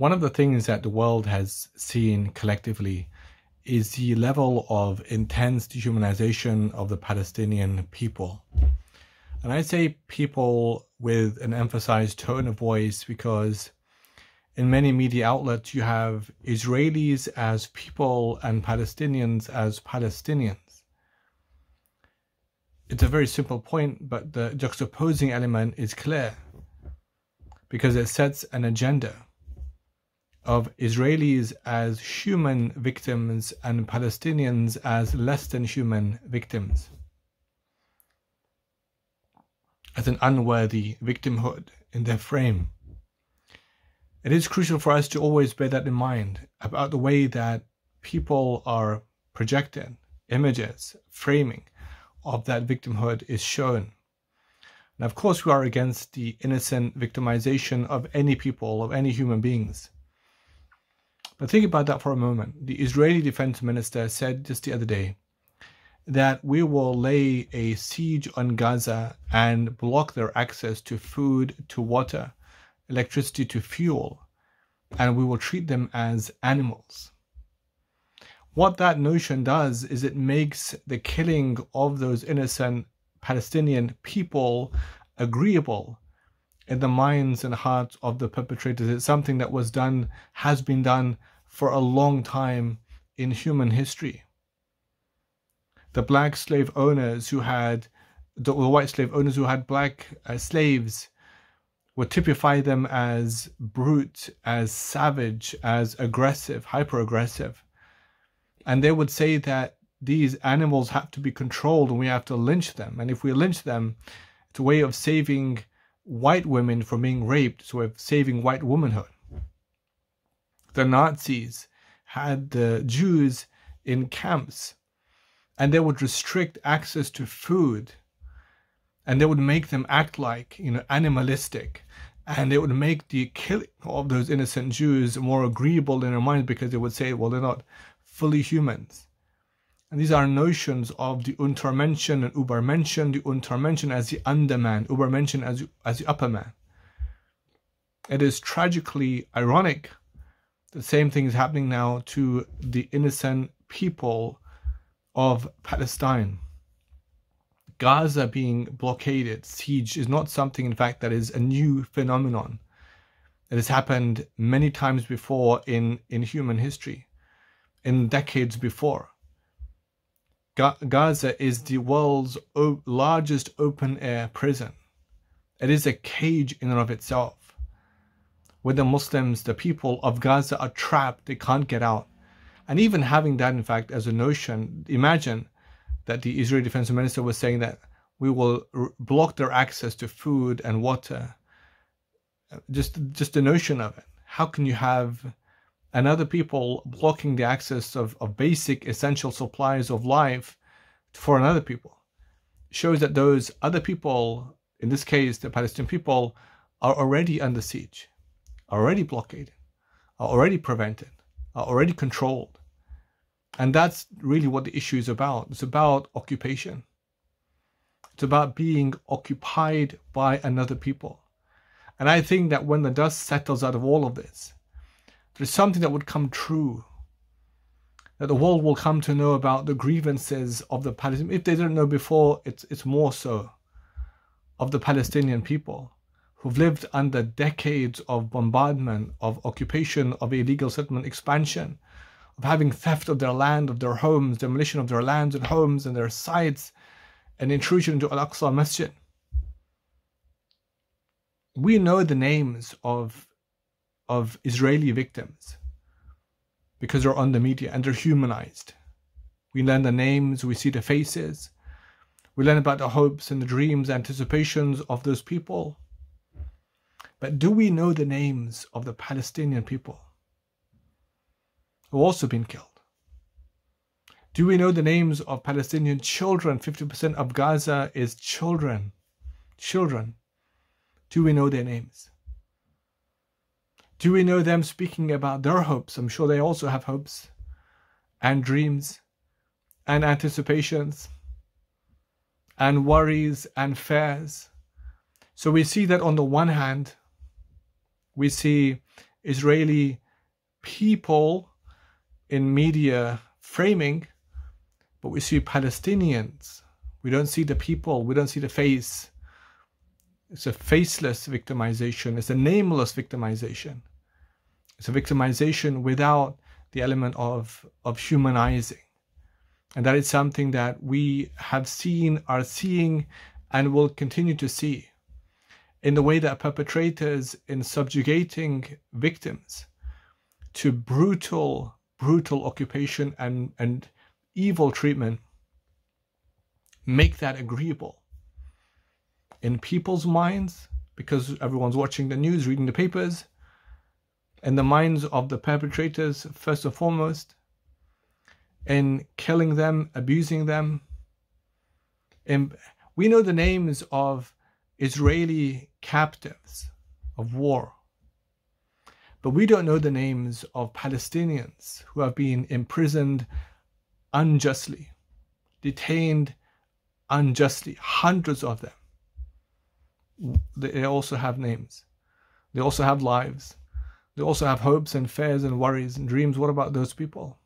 One of the things that the world has seen collectively is the level of intense dehumanization of the Palestinian people. And I say people with an emphasized tone of voice because in many media outlets you have Israelis as people and Palestinians as Palestinians. It's a very simple point, but the juxtaposing element is clear because it sets an agenda of Israelis as human victims and Palestinians as less than human victims, as an unworthy victimhood in their frame. It is crucial for us to always bear that in mind about the way that people are projected, images, framing of that victimhood is shown. And of course we are against the innocent victimization of any people, of any human beings. But think about that for a moment. The Israeli defense minister said just the other day that we will lay a siege on Gaza and block their access to food, to water, electricity, to fuel, and we will treat them as animals. What that notion does is it makes the killing of those innocent Palestinian people agreeable in the minds and hearts of the perpetrators. It's something that was done, has been done for a long time in human history. The black slave owners who had, the white slave owners who had black slaves would typify them as brute, as savage, as aggressive, hyper-aggressive. And they would say that these animals have to be controlled and we have to lynch them. And if we lynch them, it's a way of saving white women from being raped, so of saving white womanhood. The Nazis had the Jews in camps and they would restrict access to food and they would make them act like, animalistic, and they would make the killing of those innocent Jews more agreeable in their minds because they would say, well, they're not fully humans. And these are notions of the Untermenschen and Übermenschen, the Untermenschen as the underman, Übermenschen as the upper man. It is tragically ironic. The same thing is happening now to the innocent people of Palestine. Gaza being blockaded, siege, is not something, in fact, that is a new phenomenon. It has happened many times before in human history, in decades before. Gaza is the world's largest open-air prison. It is a cage in and of itself, where the Muslims, the people of Gaza, are trapped. They can't get out. And even having that, in fact, as a notion, imagine that the Israeli defense minister was saying that we will block their access to food and water. Just the notion of it. How can you have another people blocking the access of basic essential supplies of life for another people? It shows that those other people, in this case the Palestinian people, are already under siege, are already blockaded, are already prevented, are already controlled. And that's really what the issue is about. It's about occupation. It's about being occupied by another people. And I think that when the dust settles out of all of this, there's something that would come true, that the world will come to know about the grievances of the Palestinians. If they didn't know before, it's more so, of the Palestinian people who've lived under decades of bombardment, of occupation, of illegal settlement expansion, of having theft of their land, of their homes, demolition of their lands and homes and their sites, and intrusion into Al-Aqsa Masjid. We know the names of Israeli victims because they're on the media and they're humanized. We learn the names, we see the faces, we learn about the hopes and the dreams, anticipations of those people. But do we know the names of the Palestinian people who have also been killed? Do we know the names of Palestinian children? 50% of Gaza is children. Children. Do we know their names? Do we know them speaking about their hopes? I'm sure they also have hopes and dreams and anticipations and worries and fears. So we see that on the one hand, we see Israeli people in media framing, but we see Palestinians. We don't see the people, we don't see the face. It's a faceless victimization, it's a nameless victimization. It's a victimization without the element of humanizing. And that is something that we have seen, are seeing, and will continue to see, in the way that perpetrators, in subjugating victims to brutal occupation and evil treatment, make that agreeable in people's minds, because everyone's watching the news, reading the papers, in the minds of the perpetrators first and foremost, in killing them, abusing them. And we know the names of Israeli captives of war, but we don't know the names of Palestinians who have been imprisoned unjustly, detained unjustly, hundreds of them. They also have names. They also have lives. They also have hopes and fears and worries and dreams. What about those people?